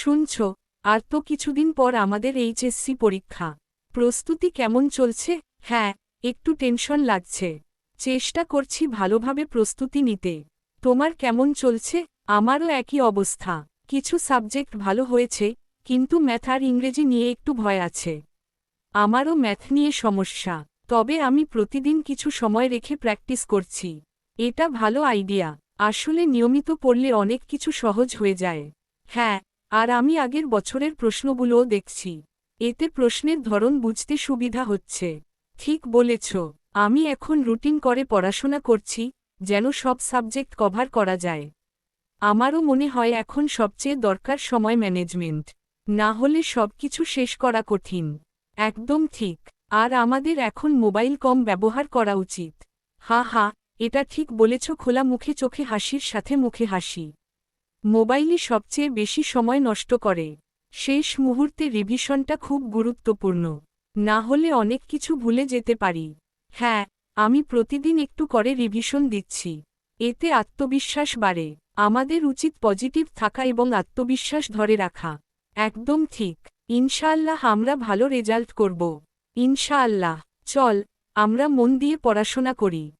শুনছ, আর তো কিছুদিন পর আমাদের এইচএসসি পরীক্ষা। প্রস্তুতি কেমন চলছে? হ্যাঁ, একটু টেনশন লাগছে। চেষ্টা করছি ভালোভাবে প্রস্তুতি নিতে। তোমার কেমন চলছে? আমারও একই অবস্থা। কিছু সাবজেক্ট ভালো হয়েছে, কিন্তু ম্যাথ আর ইংরেজি নিয়ে একটু ভয় আছে। আমারও ম্যাথ নিয়ে সমস্যা, তবে আমি প্রতিদিন কিছু সময় রেখে প্র্যাকটিস করছি। এটা ভালো আইডিয়া। আসলে নিয়মিত পড়লে অনেক কিছু সহজ হয়ে যায়। হ্যাঁ, আর আমি আগের বছরের প্রশ্নগুলোও দেখছি। এতে প্রশ্নের ধরন বুঝতে সুবিধা হচ্ছে। ঠিক বলেছ, আমি এখন রুটিন করে পড়াশোনা করছি, যেন সব সাবজেক্ট কভার করা যায়। আমারও মনে হয় এখন সবচেয়ে দরকার সময় ম্যানেজমেন্ট। না হলে সবকিছু শেষ করা কঠিন। একদম ঠিক। আর আমাদের এখন মোবাইল কম ব্যবহার করা উচিত। হা হা, এটা ঠিক বলেছ। খোলা মুখে চোখে হাসির সাথে মুখে হাসি। মোবাইলই সবচেয়ে বেশি সময় নষ্ট করে। শেষ মুহূর্তে রিভিশনটা খুব গুরুত্বপূর্ণ। না হলে অনেক কিছু ভুলে যেতে পারি। হ্যাঁ, আমি প্রতিদিন একটু করে রিভিশন দিচ্ছি। এতে আত্মবিশ্বাস বাড়ে। আমাদের উচিত পজিটিভ থাকা এবং আত্মবিশ্বাস ধরে রাখা। একদম ঠিক। ইনশাআল্লাহ আমরা ভালো রেজাল্ট করব। ইনশাআল্লাহ। চল, আমরা মন দিয়ে পড়াশোনা করি।